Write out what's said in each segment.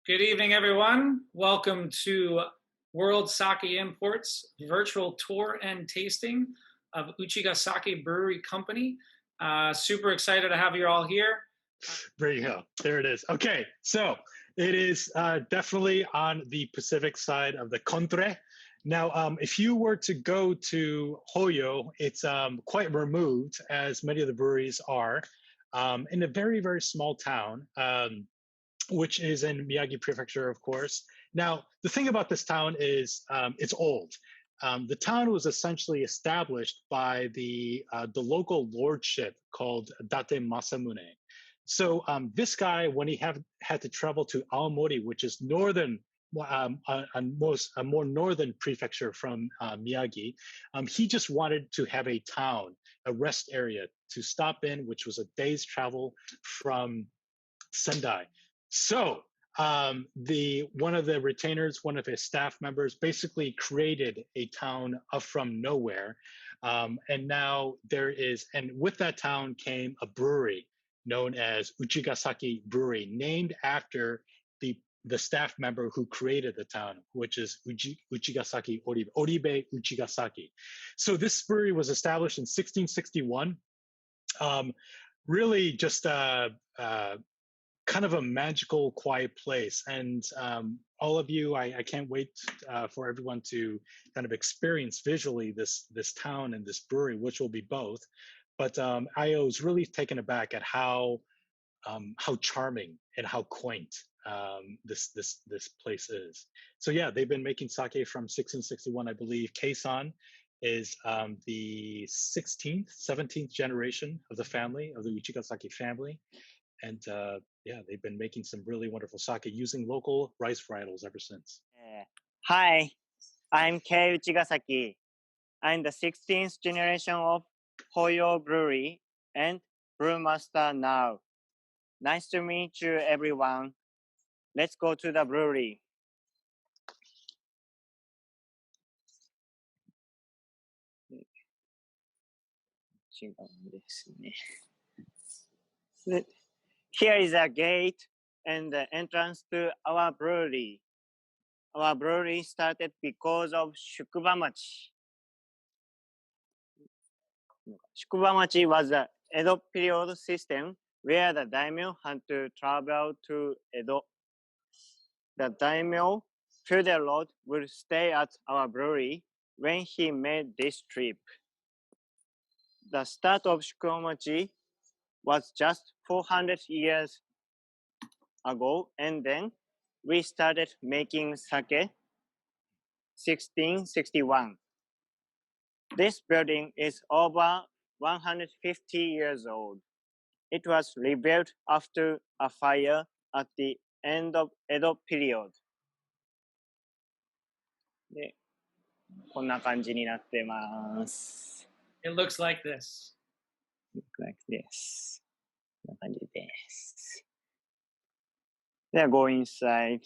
Good evening, everyone. Welcome to World Sake Imports virtual tour and tasting of Uchigasaki Brewery Company. Super excited to have you all here. There you go. There it is. Okay, so it is definitely on the Pacific side of the Contre. Now, if you were to go to Hoyo, it's quite removed, as many of the breweries are, in a very, very small town, which is in Miyagi Prefecture, of course. Now, the thing about this town is it's old. The town was essentially established by the local lordship called Date Masamune. So this guy, when he had to travel to Aomori, which is northern, a more northern prefecture from Miyagi, he just wanted to have a town, a rest area to stop in, which was a day's travel from Sendai. So one of the retainers, one of his staff members, basically created a town up from nowhere, and now there is, and with that town came a brewery known as Uchigasaki Brewery, named after the staff member who created the town, which is Uchigasaki Oribe Uchigasaki. So this brewery was established in 1661. Really just kind of a magical, quiet place. And all of you, I can't wait for everyone to kind of experience visually this town and this brewery, which will be both. But I was really taken aback at how charming and how quaint this place is. So yeah, they've been making sake from 1661, I believe. Kei-san is the 16th, 17th generation of the family, of the Uchigasaki family. And yeah, they've been making some really wonderful sake using local rice varietals ever since. Hi, I'm Kei Uchigasaki. I'm the 16th generation of Hoyo Brewery and brewmaster now. Nice to meet you, everyone. Let's go to the brewery. Here is a gate and the entrance to our brewery. Our brewery started because of Shukubamachi. Shukubamachi was the Edo period system where the daimyo had to travel to Edo. The daimyo Lord would stay at our brewery when he made this trip. The start of Shukubamachi was just 400 years ago, and then we started making sake 1661. This building is over 150 years old. It was rebuilt after a fire at the end of Edo period. で、こんな感じになってます。It looks like this. Look like this. こんな感じです。では、go inside.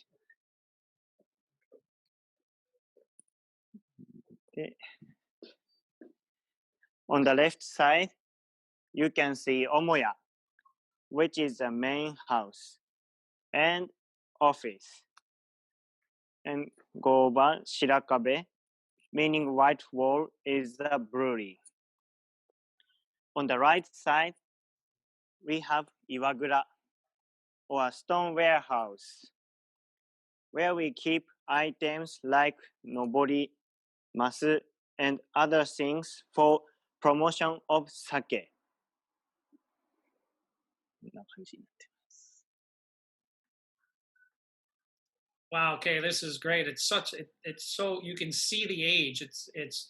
で、on the left side, you can see Omoya, which is the main house and office. And go over Shirakabe, meaning white wall, is the brewery. On the right side, we have Iwagura, or a stone warehouse, where we keep items like nobori, masu, and other things for promotion of sake. Wow, okay, this is great. It's so, you can see the age. It's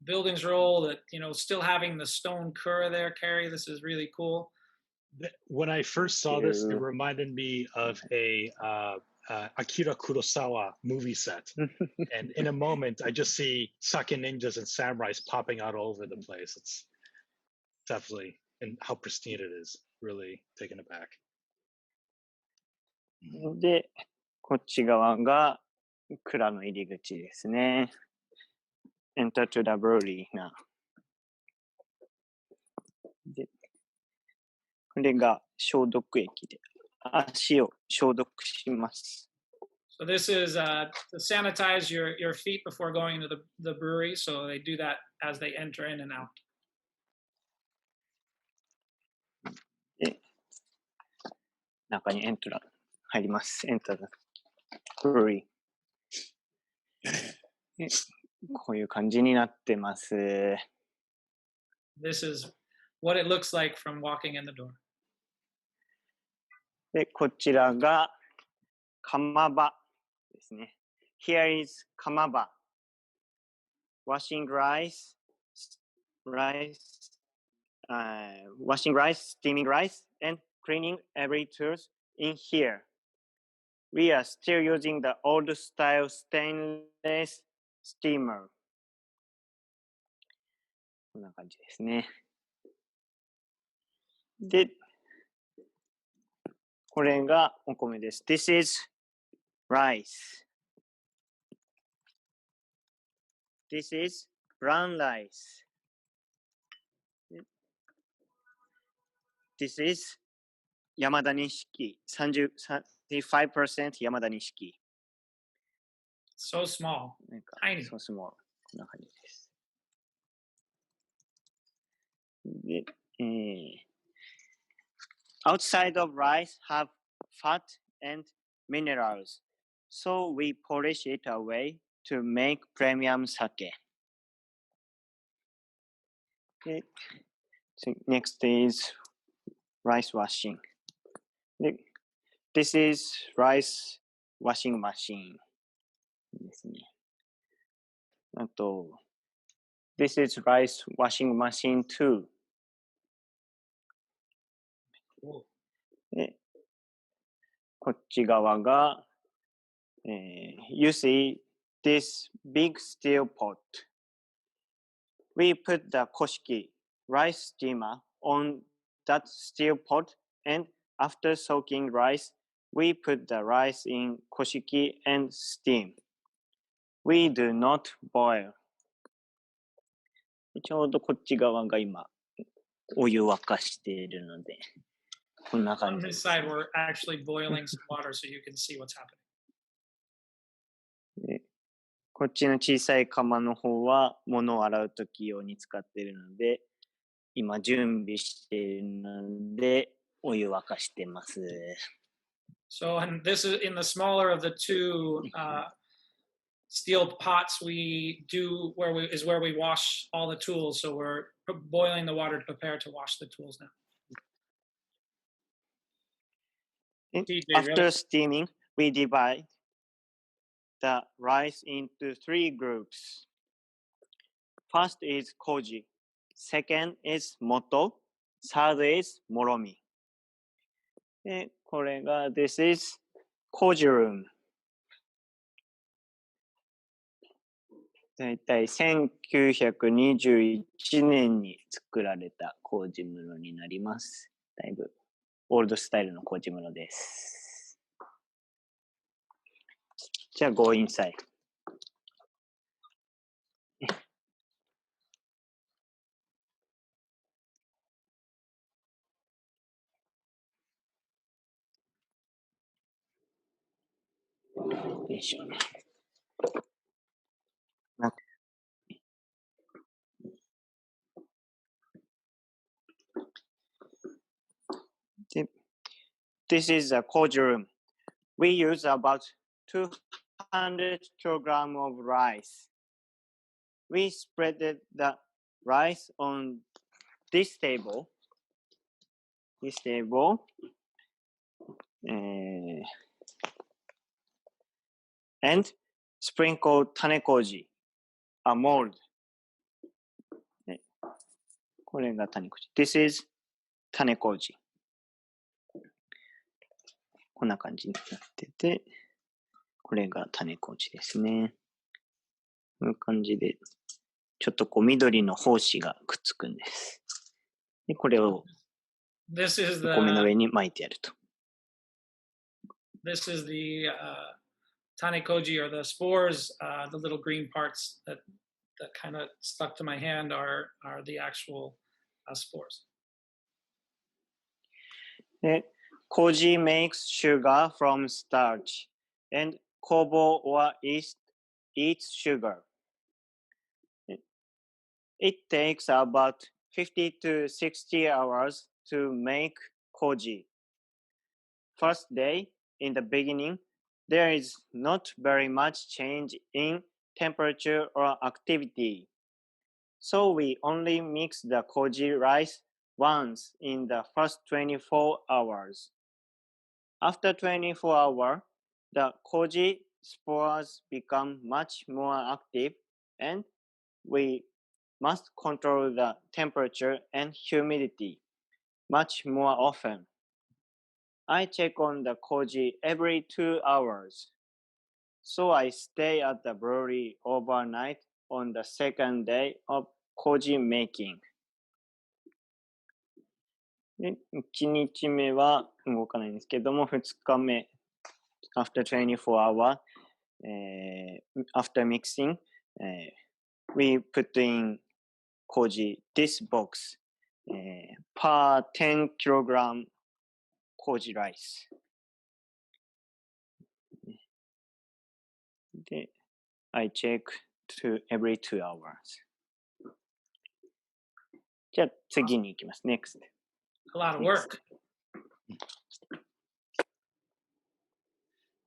buildings are old, still having the stone kura there, Carrie. This is really cool. When I first saw this, it reminded me of a Akira Kurosawa movie set. And in a moment, I just see sake ninjas and samurais popping out all over the place. It's definitely, and how pristine it is, really taken aback. で、こっち側が蔵の入り口ですね。Enter to the brewery now. で、これが消毒液で足を消毒します。So this is to sanitize your feet before going into the brewery. So they do that as they enter in and out. で、中にエントラ入ります。エンターブルーリー。こういう感じになってます。This is what it looks like from walking in the door. で、こちらが釜場ですね。Here is 釜場。Washing rice, washing rice, steaming rice, and cleaning every tools in here. We are still using the old style stainless steamer. こんな感じですね。で、これがお米です。This is rice. This is brown rice. This is 山田錦。35% 山田錦。So small, なんか tiny. そうそう、こんな感じです。で、outside of rice have fat and minerals, so we polish it away to make premium sake. So next is rice washing. This is rice washing machine ですね。あと、This is rice washing machine too. Cool. で、こっち側が、you see this big steel pot. We put the koshiki rice steamer on that steel pot, and after soaking rice, we put the rice in koshiki and steam. We do not boil. ちょうどこっち側が今お湯沸かしているので、こんな On 感じ this です、 side, we're actually boiling some water so you can see what's happening. でこっちの小さい釜の方は物を洗うとき用に使っているので、今準備しているのでお湯沸かしてます。So, and this is in the smaller of the two steel pots we do where we wash all the tools. So we're boiling the water to prepare to wash the tools now. After steaming, we divide the rice into 3 groups. First is Koji, second is Moto, third is Moromi. で、これが This is Koji Room. だいたい1921年に作られた麹室になります。だいぶオールドスタイルの麹室です。じゃあ Go inside. よいしょね。This is a Koji room. We use about 200 kilograms of rice. We spread the rice on this table. And sprinkle 種麹, a mold. これが種麹。This is 種麹。こんな感じになってて、これが種麹ですね。こういう感じで、ちょっとこう緑の胞子がくっつくんです。で、これをお米の上に巻いてやると。This is the tanekoji, or the spores, the little green parts that kind of stuck to my hand are the actual spores. Koji makes sugar from starch, and kobo or yeast eats sugar. It takes about 50 to 60 hours to make koji. First day, in the beginning, there is not very much change in temperature or activity. So we only mix the koji rice once in the first 24 hours. After 24 hours, the koji spores become much more active and we must control the temperature and humidity much more often. I check on the koji every 2 hours. So I stay at the brewery overnight on the second day of koji making. で1日目は動かないんですけども、2日目、after 24 hours, after mixing, we put in koji, this box, per 10 kilogram koji rice. で、I check every 2 hours. じゃあ次に行きます。Next. A lot of work.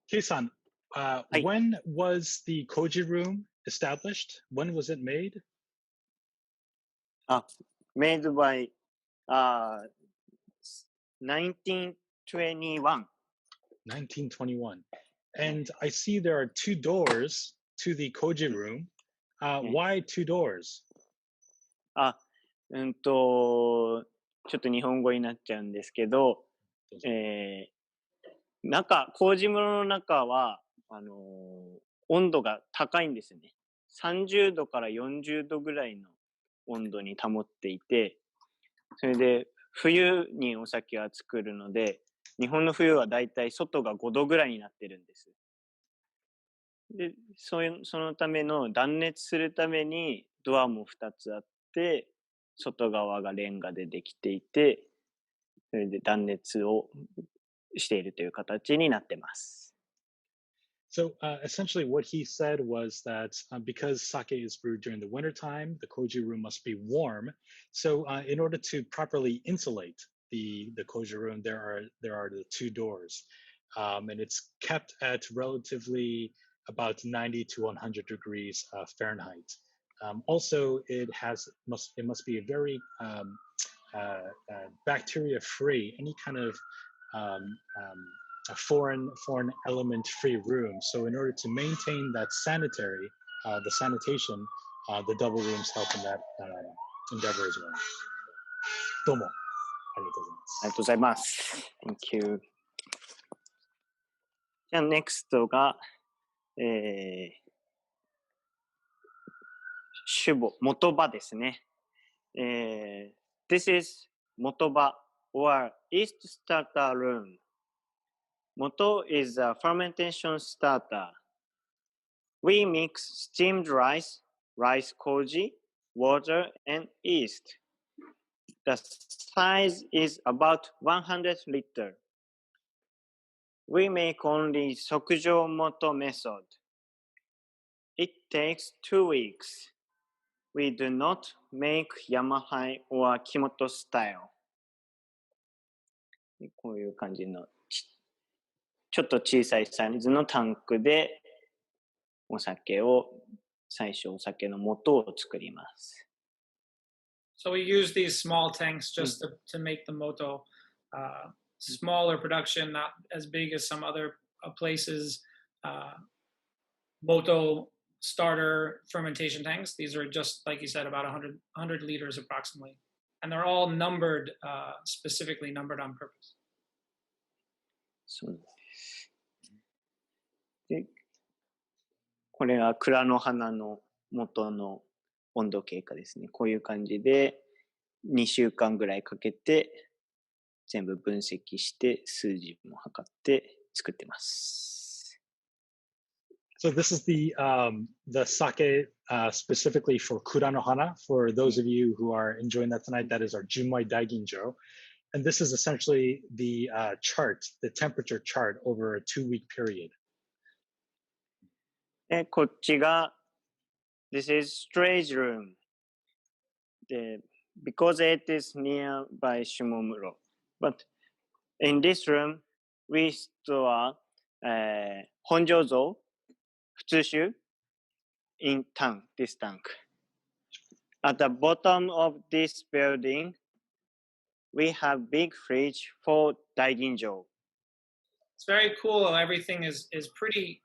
Kei-san, when was the Koji Room established? When was it made? Made by 1921. 1921. And I see there are 2 doors to the Koji Room. Why 2 doors? ちょっと日本語になっちゃうんですけど、麹室の中は、温度が高いんですよね。30度から40度ぐらいの温度に保っていて、それで冬にお酒は作るので、日本の冬はだいたい外が5度ぐらいになってるんです。で、そのための断熱するためにドアも2つあって、外側がレンガでできていて、それで断熱をしているという形になってます。So essentially what he said was that because sake is brewed during the wintertime, the Koji Room must be warm. So in order to properly insulate the Koji Room, there are the 2 doors. And it's kept at relatively about 90 to 100 degrees Fahrenheit. Also, it must be a very bacteria-free, any kind of a foreign element free room. So in order to maintain that the sanitation, the double rooms help in that endeavor as well. どうもありがとうございます。ありがとうございます。Thank you. じゃあ NEXT が、主母、元場ですね。This is 元場 or yeast starter room. Moto is a fermentation starter. We mix steamed rice, rice koji, water, and yeast. The size is about 100 liter. We make only sokujo moto method. It takes 2 weeks. We do not make Yamahai or Kimoto style. こういう感じのちょっと小さいサイズのタンクで最初お酒の素を作ります。So we use these small tanks just to make the moto. Smaller production, not as big as some other places. Moto starter fermentation tanks. These are just, like you said, about 100 liters approximately. And they're all numbered, specifically numbered on purpose. そうです。で、これが蔵の花の元の温度経過ですね。こういう感じで2週間ぐらいかけて全部分析して数字も測って作ってます。So this is the sake specifically for Kuranohana. For those of you who are enjoying that tonight, that is our Junmai Daiginjo. And this is essentially the chart, the temperature chart over a 2-week period. で、こっちが、this is storage room. で、because it is nearby Shimomuro. But in this room, we store 本醸造、普通酒 in tank, this tank. At the bottom of this building, we have big fridge for 大吟醸. It's very cool. Everything is pretty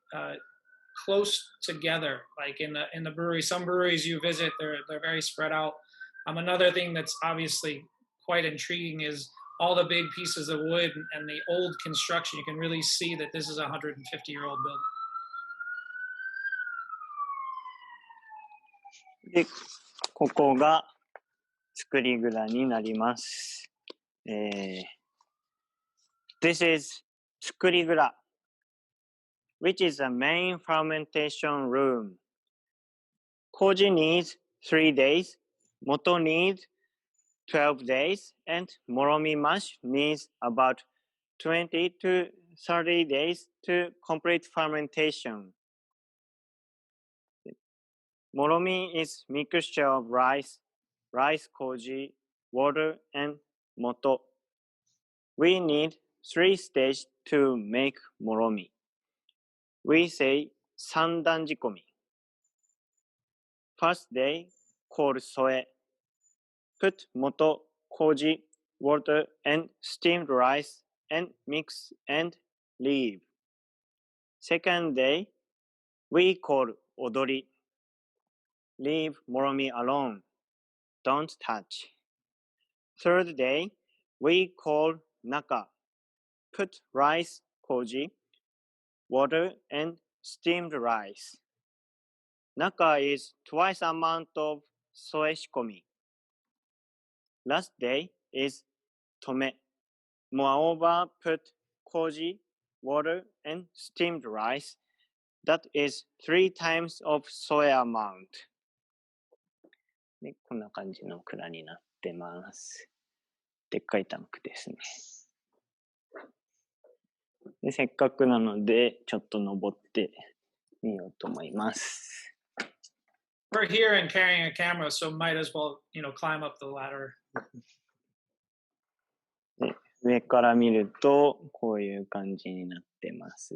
close together. Like in the brewery, some breweries you visit, they're very spread out. Another thing that's obviously quite intriguing is all the big pieces of wood and the old construction. You can really see that this is a 150-year-old building. で、ここが作り蔵になります。This is 作り蔵 which is the main fermentation room. Koji needs 3 days, Moto needs 12 days, and Moromi mash needs about 20 to 30 days to complete fermentation. Moromi is mixture of rice, koji, water, and moto. We need 3 stages to make moromi. We say 三段仕込み. First day called soe. Put moto, koji, water, and steamed rice and mix and leave. Second day we call odori. Leave moromi alone. Don't touch. Third day we call naka. Put rice, koji, water, and steamed rice. Naka is twice amount of soe shikomi. Last day is tome. Moreover, put koji, water, and steamed rice. That is 3 times of soy amount. で、こんな感じの蔵になってます。でっかいタンクですね。で、せっかくなので、ちょっと登ってみようと思います。We're here and carrying a camera, so might as well, climb up the ladder. で、上から見ると、こういう感じになってます。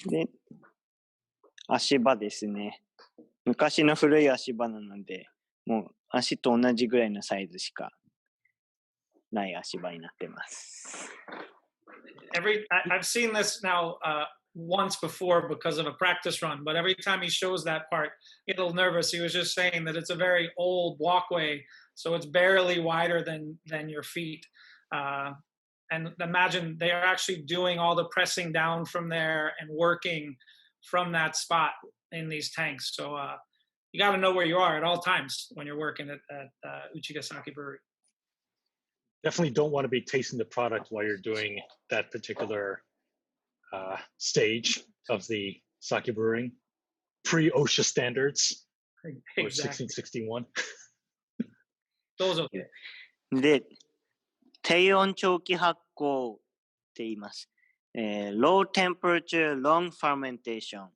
で、足場ですね。昔の古い足場なので、もう足と同じぐらいのサイズしかない足場になってます。I've seen this now once before because of a practice run, but every time he shows that part, I get a little nervous. He was just saying that it's a very old walkway, so it's barely wider than your feet. And imagine they are actually doing all the pressing down from there and working from that spot in these tanks. So you got to know where you are at all times when you're working at Uchigasaki Brewery. Definitely don't want to be tasting the product while you're doing that particular stage of the sake brewing, pre-OSHA standards, or Exactly. 1661. どうぞ。で、低温長期発酵って言います。Low temperature long fermentation.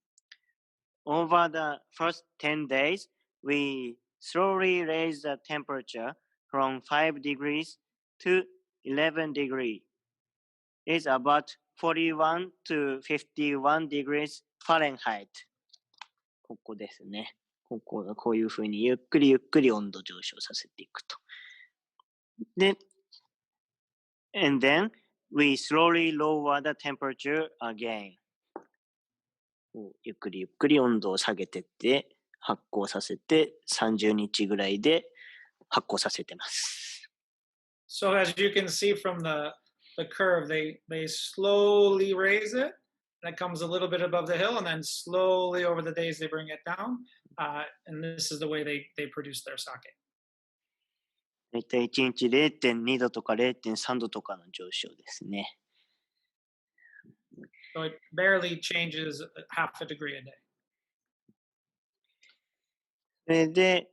Over the first 10 days, we slowly raise the temperature from 5 degrees to 11 degrees. It's about 41 to 51 degrees Fahrenheit. ここですね。ここがこういうふうにゆっくりゆっくり温度上昇させていくと。で、and then we slowly lower the temperature again. ゆっくりゆっくり温度を下げてって発酵させて30日ぐらいで発酵させてます。So as you can see from the curve, they slowly raise it. That comes a little bit above the hill, and then slowly over the days they bring it down. And this is the way they produce their sake. だいたい1日 0.2 度とか 0.3 度とかの上昇ですね。So it barely changes half a degree a day. それで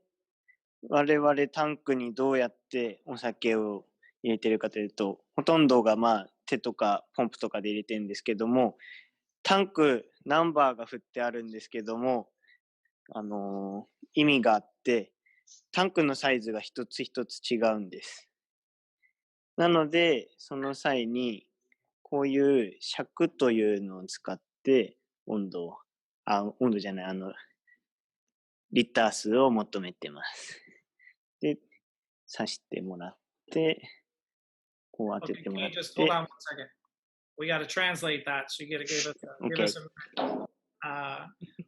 我々タンクにどうやってお酒を入れてるかというと、ほとんどが手とかポンプとかで入れてるんですけども、タンクナンバーが振ってあるんですけども、意味があって、タンクのサイズが一つ一つ違うんです。なので、その際に、こういう尺というのを使って温度じゃない、リッター数を求めてます。で、刺してもらって、こう当ててもらっ Okay, just hold て、on one second. We got to translate that. So you got to give Okay. us a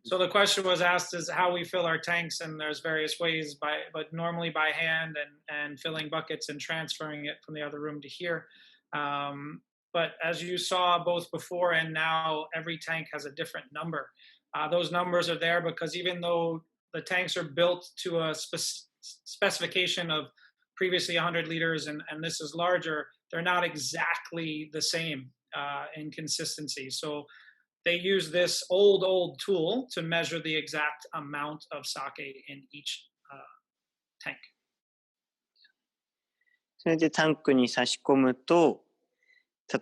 so the question was asked is how we fill our tanks, and there's various ways but normally by hand and filling buckets and transferring it from the other room to here. But as you saw both before and now, every tank has a different number. Those numbers are there because even though the tanks are built to a specification of previously 100 liters and this is larger, they're not exactly the same in consistency. So they use this old tool to measure the exact amount of sake in each tank. それでタンクに差し込むと、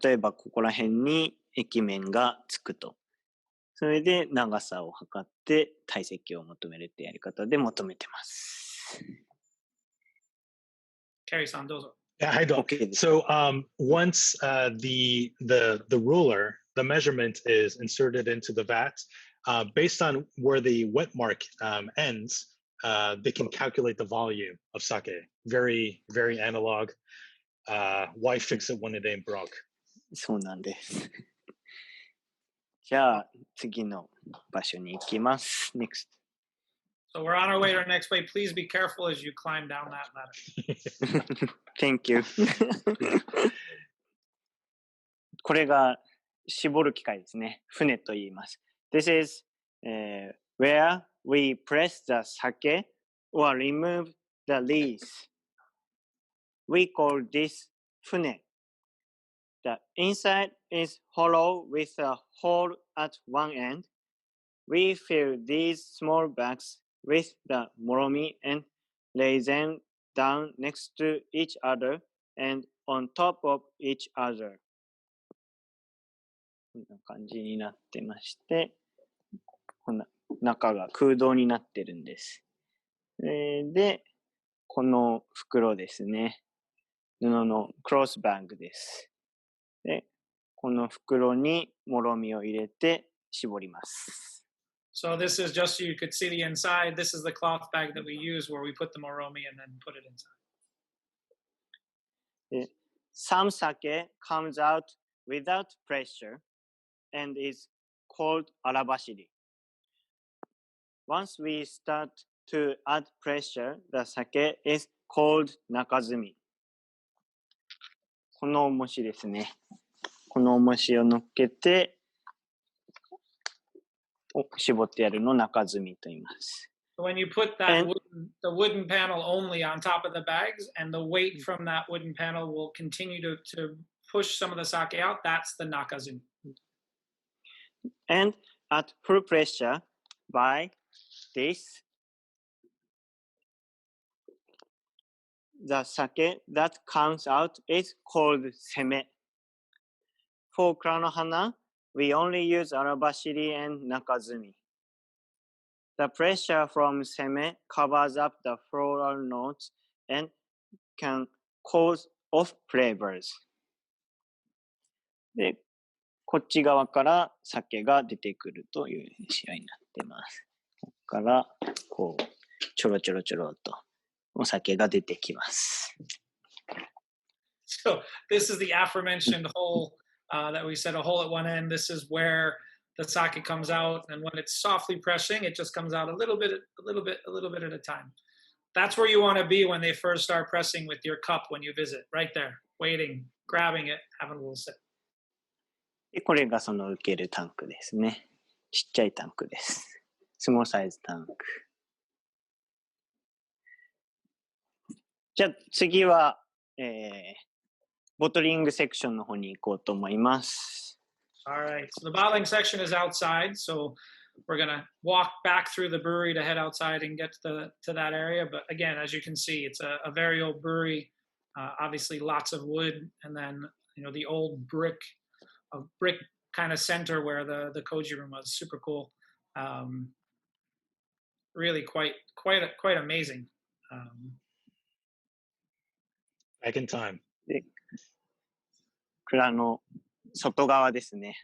例えばここら辺に液面がつくと。それで長さを測って体積を求めるってやり方で求めてます。Kerry-san, どうぞ。Yeah, I don't. Okay. So once the ruler, the measurement is inserted into the vat, based on where the wet mark ends, they can calculate the volume of sake. Very, very analog. Why fix it when it ain't broke? そうなんです。じゃあ次の場所に行きます。Next. So we're on our way to our next way. Please be careful as you climb down that ladder. Thank you. これが絞る機械ですね。船と言います。This is、where we press the sake or remove the lees. We call this 船。The inside is hollow with a hole at one end. We fill these small bags with the moromi and lay them down next to each other and on top of each other. こんな感じになってまして、こんな中が空洞になってるんです。で、この袋ですね。布のクロスバッグです。で、この袋にもろみを入れて絞ります。So this is just so you could see the inside. This is the cloth bag that we use where we put the moromi and then put it inside. で、some sake comes out without pressure and is called 荒走り。Once we start to add pressure, the sake is called 中積み。この重しですね。この重しを乗っけて、絞ってやるのを中積みと言います。So when you put that the wooden panel only on top of the bags and the weight from that wooden panel will continue to push some of the sake out, that's the nakazumi. And at full pressure by this, the sake that comes out is called 攻め。For 蔵の花, we only use 荒走り and 中積み。The pressure from 攻め covers up the floral notes and can cause off flavors. で、こっち側から酒が出てくるという試合になっています。ここからこうちょろちょろちょろとお酒が出てきます。So this is the aforementioned hole that we said, a hole at one end. This is where the sake comes out, and when it's softly pressing, it just comes out a little bit at a time. That's where you want to be when they first start pressing with your cup when you visit, right there, waiting, grabbing it, having a little sip. でこれがその受けるタンクですね。ちっちゃいタンクです。スモールサイズタンク。じゃあ次は、ボトリングセクションの方に行こうと思います。All right, so the bottling section is outside, so we're going to walk back through the brewery to head outside and get to that area. But again, as you can see, it's a very old brewery, obviously lots of wood, and then the old brick kind of center where the Koji Room was. Super cool. Really quite amazing. Back in time. で、蔵の外側ですね。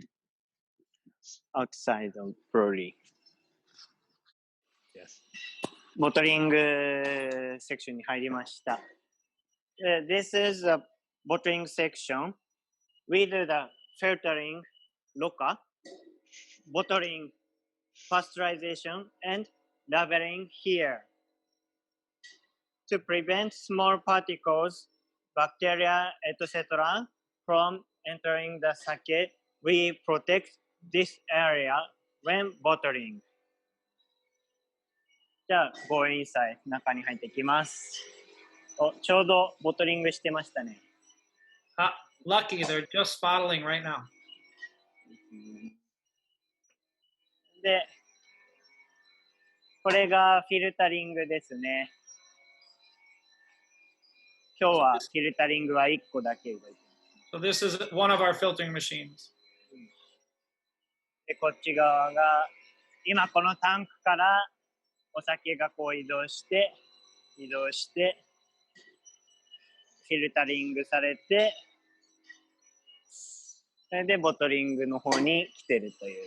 outside of brewery. Yes. ボトリングセクションに入りました。This is a bottling section with the filtering, locker, bottling, pasteurization, and labeling here. To prevent small particles, bacteria, etc. from entering the sake, we protect this area when bottling. じゃあ、go inside 中に入っていきます。ちょうどボトリングしてましたね。Lucky, they're just bottling right now. で、これがフィルタリングですね。今日はフィルタリングは1個だけ動いてます。So this is one of our filtering machines. で、こっち側が、今このタンクからお酒がこう移動して、フィルタリングされて、それでボトリングの方に来てるという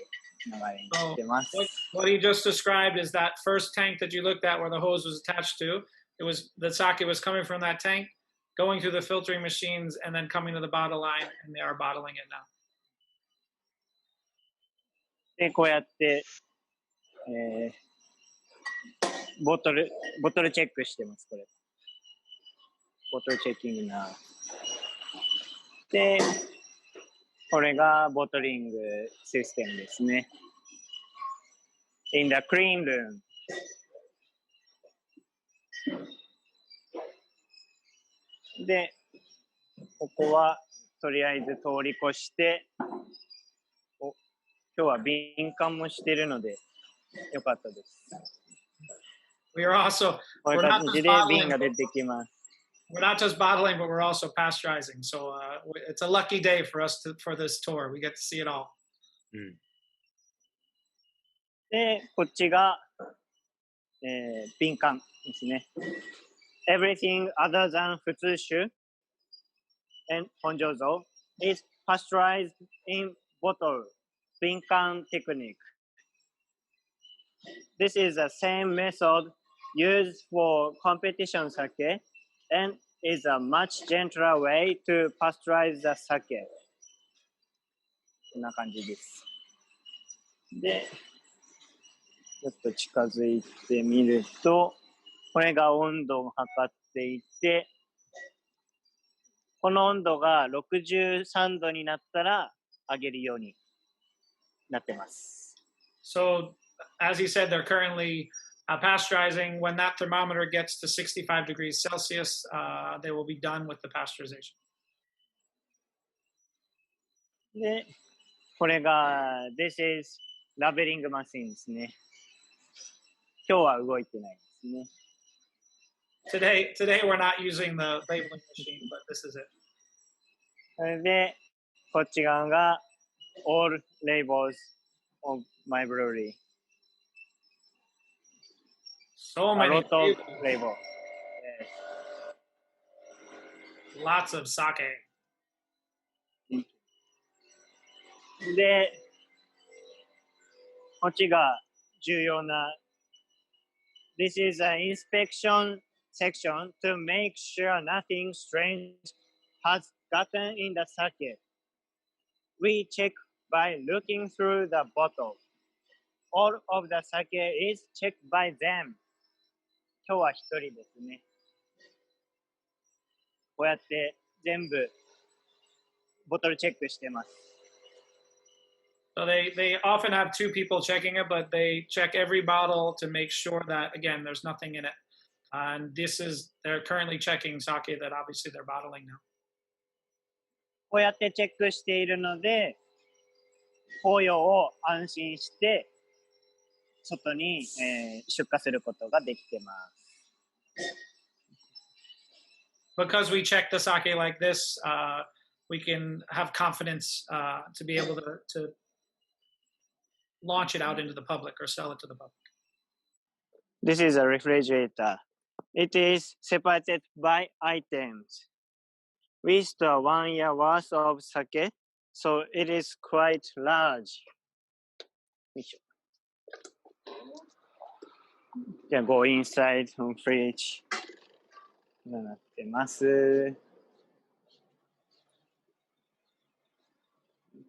流れになってます。What he just described is that first tank that you looked at where the hose was attached to. It was the sake was coming from that tank, going through the filtering machines, and then coming to the bottle line, and they are bottling it now. で、こうやって、ボトルチェックしてます、これ。ボトルチェッキングな。で、これがボトリングシステムですね。In the clean room. で、ここはとりあえず通り越して、今日は敏感もしてるのでよかったです。We are also こういう感じで瓶が出てきます。We're not just bottling, but we're also pasteurizing. So it's a lucky day for us for this tour. We get to see it all. で、こっちが、瓶缶ですね。Everything other than 普通酒 and 本醸造 is pasteurized in bottle 瓶缶 technique. This is the same method used for competition sake and is a much gentler way to pasteurize the sake. こんな感じです。で、ちょっと近づいてみると、これが温度を測っていて、この温度が63度になったら上げるようになってます。So, as he said, they're currently pasteurizing. When that thermometer gets to 65 degrees Celsius, they will be done with the pasteurization. で、これが This is ラベリングマシンですね。今日は動いてないですね。Today we're not using the labeling machine, but this is it. それで、こっち側が All labels of my brewery. So A many lot of label. Lots of sake. で、こっちが重要な This is an inspection section to make sure nothing strange has gotten in the sake. We check by looking through the bottle. All of the sake is checked by them. 今日は一人ですね。こうやって全部ボトルチェックしてます。So they often have two people checking it, but they check every bottle to make sure that, again, there's nothing in it. And they're currently checking sake that obviously they're bottling now. こうやってチェックしているので、Hoyoを安心して外に、出荷することができてます。Because we check the sake like this, we can have confidence to be able to launch it out into the public or sell it to the public. This is a refrigerator. It is separated by items. We store 1 year worth of sake, so it is quite large. よいしょ。じゃあ go inside the fridge こうなってます。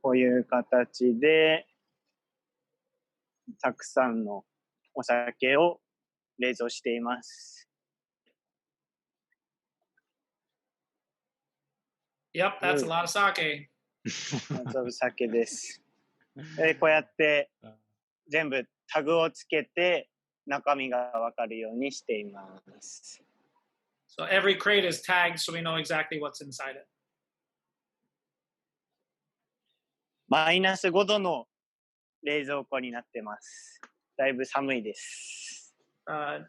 こういう形でたくさんのお酒を冷蔵しています。Yep, that's a lot of sake. 酒です。こうやって全部タグをつけて中身がわかるようにしています。So every crate is tagged so we know exactly what's inside it. マイナス5度の冷蔵庫になってます。だいぶ寒いです。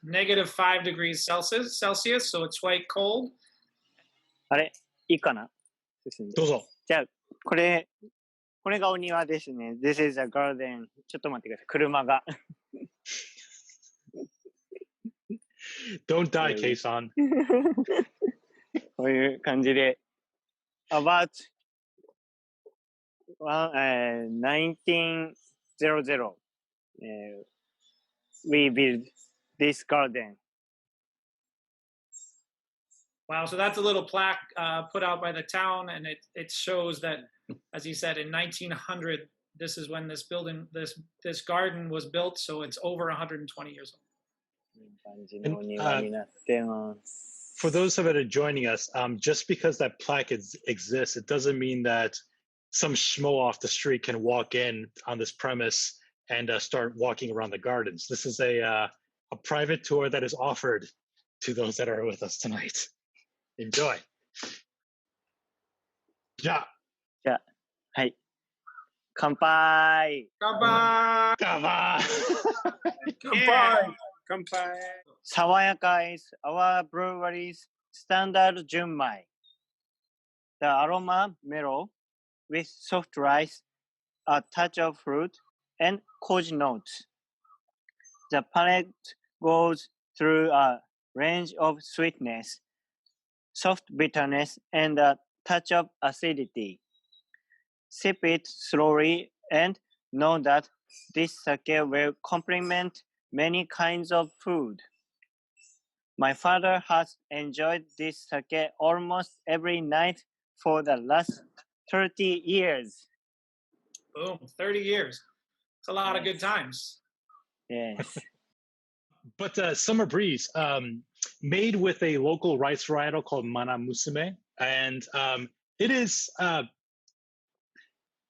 Negative 5 degrees Celsius, so it's quite cold. あれいいかなどうぞ。じゃあ、これがお庭ですね。This is a garden. ちょっと待ってください。車が。Don't die, Kei-san. こういう感じで。About 1900, we built this garden. Wow, so that's a little plaque put out by the town, and it shows that, as you said, in 1900, this is when this garden was built, so it's over 120 years old. For those of you that are joining us, just because that plaque exists, it doesn't mean that some schmo off the street can walk in on this premise and start walking around the gardens. This is a private tour that is offered to those that are with us tonight. Enjoy. じゃあ、はい。乾杯。乾杯。乾杯。乾杯。乾杯。爽やか is our brewery's standard 純米。The aroma mellow with soft rice, a touch of fruit, and koji notes. The palate goes through a range of sweetness, soft bitterness, and a touch of acidity. Sip it slowly and know that this sake will complement many kinds of food. My father has enjoyed this sake almost every night for the last 30 years. Boom, 30 years. It's a lot of good times. Yes. But Summer Breeze, made with a local rice varietal called Mana Musume. And it is,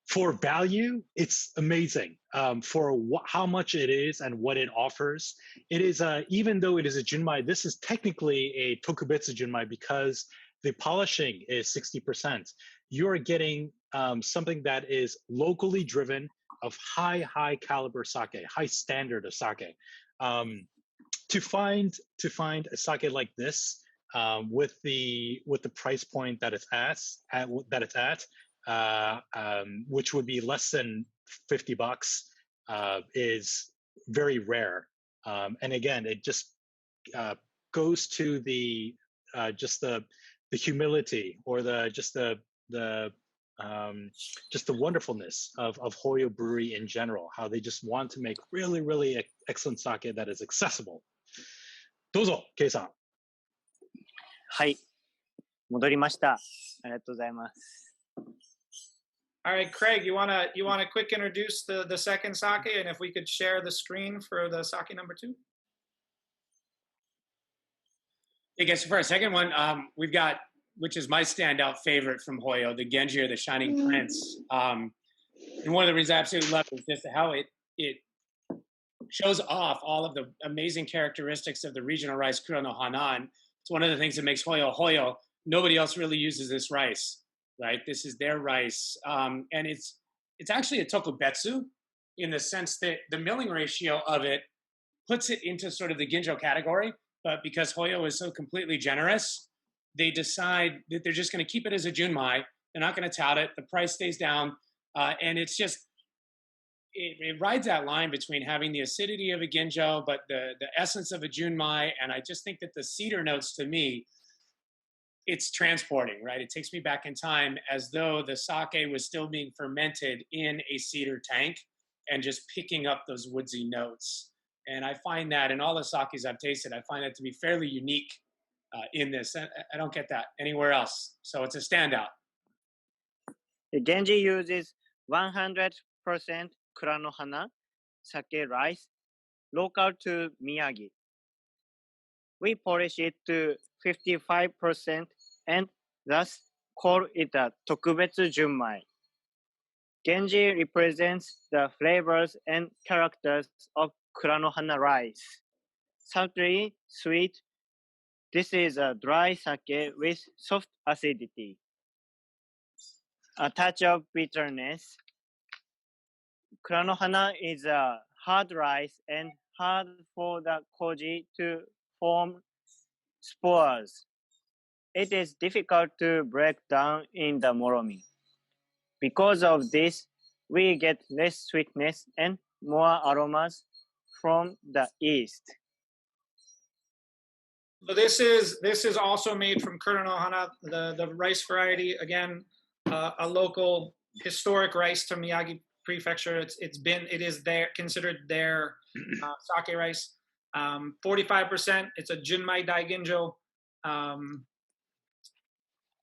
for value, it's amazing. For how much it is and what it offers. It is, even though it is a junmai, this is technically a tokubetsu junmai because the polishing is 60%. You're getting something that is locally driven of high caliber sake, high standard of sake. To find a sake like this with the price point that it's at, which would be less than $50, is very rare. And again, it just goes to the humility or the wonderfulness of Hoyo Brewery in general, how they just want to make really excellent sake that is accessible. どうぞ、ケイさん。はい。戻りました。ありがとうございます。All right, Craig, you wanna quick introduce the second sake, and if we could share the screen for the sake number 2? I guess for our second one, we've got, which is my standout favorite from Hoyo, the Genji or the Shining Prince. And one of the reasons I absolutely love it is just how it shows off all of the amazing characteristics of the regional rice Kuro no Hanan. It's one of the things that makes Hoyo Hoyo. Nobody else really uses this rice, right? This is their rice. And it's actually a tokubetsu in the sense that the milling ratio of it puts it into sort of the ginjo category. But because Hoyo is so completely generous, they decide that they're just going to keep it as a junmai. They're not going to tout it. The price stays down, and it's just it rides that line between having the acidity of a ginjo, but the essence of a junmai. And I just think that the cedar notes, to me, it's transporting, right? It takes me back in time as though the sake was still being fermented in a cedar tank and just picking up those woodsy notes. And I find that in all the sakes I've tasted, I find that to be fairly unique in this. I don't get that anywhere else. So it's a standout. The Genji uses 100% Kuranohana sake rice, local to Miyagi. We polish it to 55% and thus call it a Tokubetsu Junmai. Genji represents the flavors and characters of Kuranohana rice. Subtly sweet, this is a dry sake with soft acidity. A touch of bitterness. Kuranohana is a hard rice and hard for the koji to form spores. It is difficult to break down in the moromi. Because of this, we get less sweetness and more aromas from the east. So this is also made from Kuranohana, the rice variety. Again, a local historic rice to Miyagi Prefecture. It is considered their sake rice. 45%. It's a Junmai Daiginjo.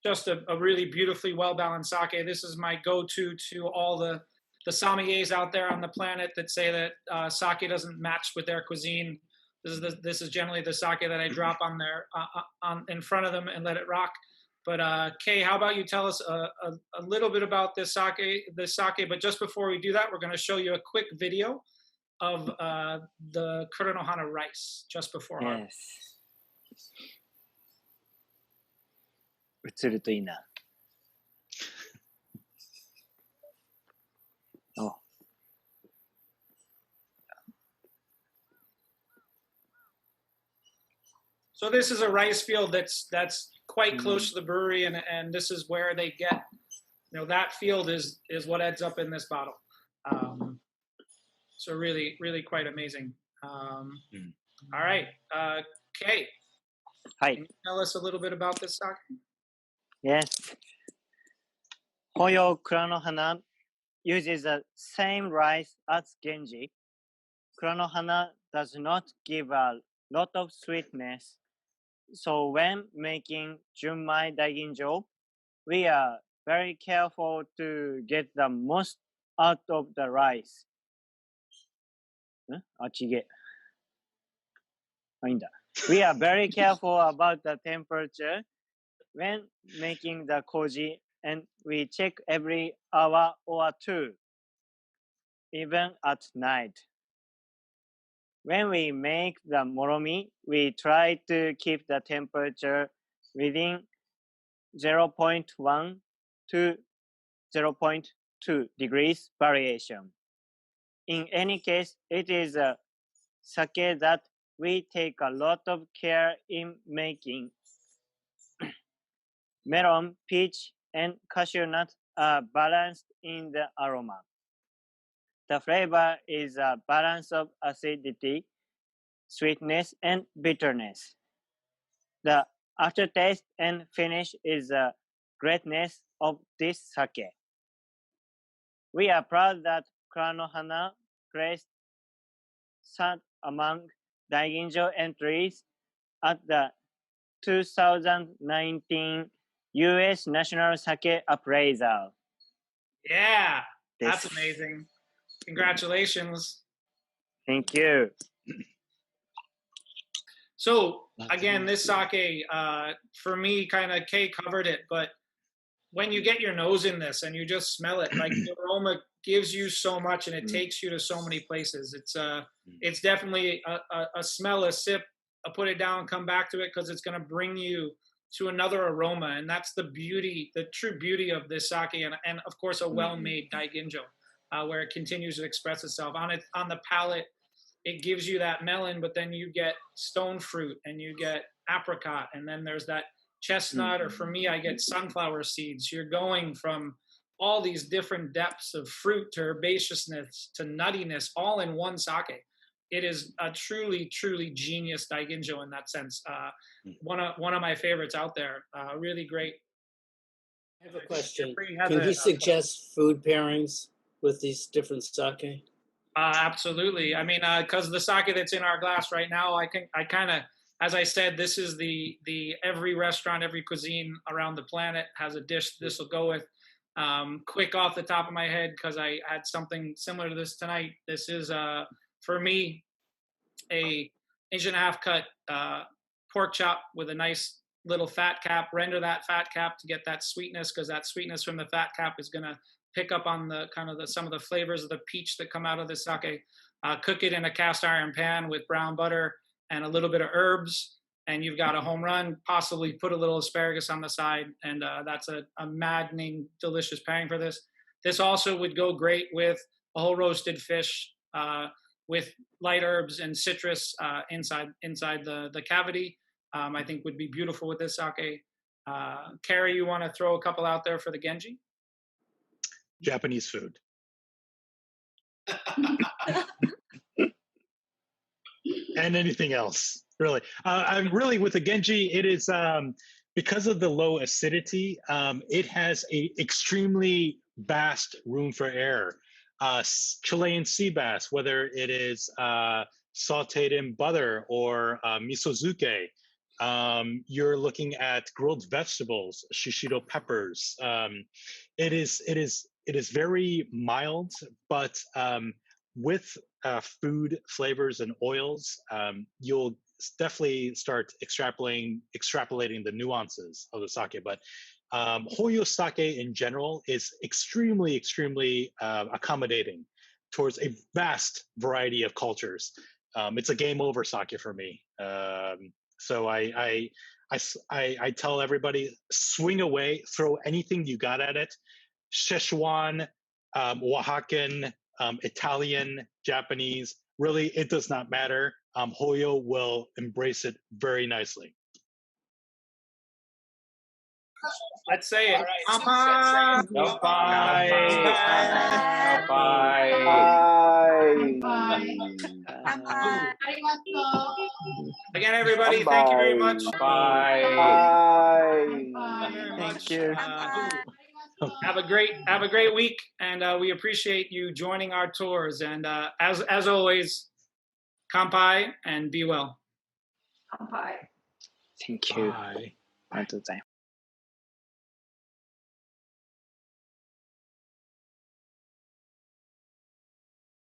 Just a really beautifully well balanced sake. This is my go-to to all the sommeliers out there on the planet that say that sake doesn't match with their cuisine. This is generally the sake that I drop on their in front of them and let it rock. But Kei, how about you tell us a little bit about this sake? But just before we do that, we're going to show you a quick video of the Kuranohana rice just before harvest. 映るといいな。Oh. So this is a rice field that's quite close to the brewery, and this is where they get, that field is what ends up in this bottle. So really, really quite amazing. All right, Kei, can you tell us a little bit about this sake? Yes. Hoyo Kuranohana uses the same rice as Genji. Kuranohana does not give a lot of sweetness. So when making Junmai Daiginjo, we are very careful to get the most out of the rice. We are very careful about the temperature when making the koji, and we check every hour or two, even at night. When we make the moromi, we try to keep the temperature within 0.1 to 0.2 degrees variation. In any case, it is a sake that we take a lot of care in making. Melon, peach, and cashew nut are balanced in the aroma. The flavor is a balance of acidity, sweetness, and bitterness. The aftertaste and finish is the greatness of this sake. We are proud that Kuranohana placed third among Daiginjo entries at the 2019 U.S. National Sake Appraisal. Yeah, that's amazing. Congratulations. Thank you. So again, this sake, for me, kind of Kei covered it, but when you get your nose in this and you just smell it, like the aroma gives you so much and it takes you to so many places. It's definitely a smell, a sip, a put it down, come back to it, because it's going to bring you to another aroma. And that's the beauty, the true beauty of this sake, and of course a well-made daiginjo, where it continues to express itself. On the palate, it gives you that melon, but then you get stone fruit and you get apricot, and then there's that chestnut, or for me, I get sunflower seeds. You're going from all these different depths of fruit to herbaceousness to nuttiness, all in one sake. It is a truly, truly genius daiginjo in that sense. One of my favorites out there. Really great. I have a question. Free has Can a- you suggest food pairings with these different sake? Absolutely. I mean, because the sake that's in our glass right now, I kind of, as I said, this is the every restaurant, every cuisine around the planet has a dish this will go with. Quick off the top of my head, because I had something similar to this tonight. This is for me a inch and a half cut pork chop with a nice little fat cap. Render that fat cap to get that sweetness, because that sweetness from the fat cap is going to pick up on the kind of some of the flavors of the peach that come out of the sake. Cook it in a cast iron pan with brown butter and a little bit of herbs, and you've got a home run. Possibly put a little asparagus on the side, and that's a maddening, delicious pairing for this. This also would go great with a whole roasted fish with light herbs and citrus inside the cavity. I think would be beautiful with this sake. Carrie, you want to throw a couple out there for the Genji? Japanese food. And anything else, really. I'm really with the Genji. It is because of the low acidity. It has a extremely vast room for error. Chilean sea bass, whether it is sautéed in butter or misozuke. You're looking at grilled vegetables, shishito peppers. It is very mild, but with food flavors and oils, you'll definitely start extrapolating the nuances of the sake. But Hoyo sake in general is extremely, extremely accommodating towards a vast variety of cultures. It's a game over sake for me. So I tell everybody, swing away, throw anything you got at it. Szechuan, Oaxacan, Italian, Japanese, really, it does not matter. Hoyo will embrace it very nicely. Let's say it. Bye. Again, everybody, thank you very much. Bye. Thank you. Have a great week, and we appreciate you joining our tours. And as always, kanpai and be well. Thank you. Bye. ありがとうございます。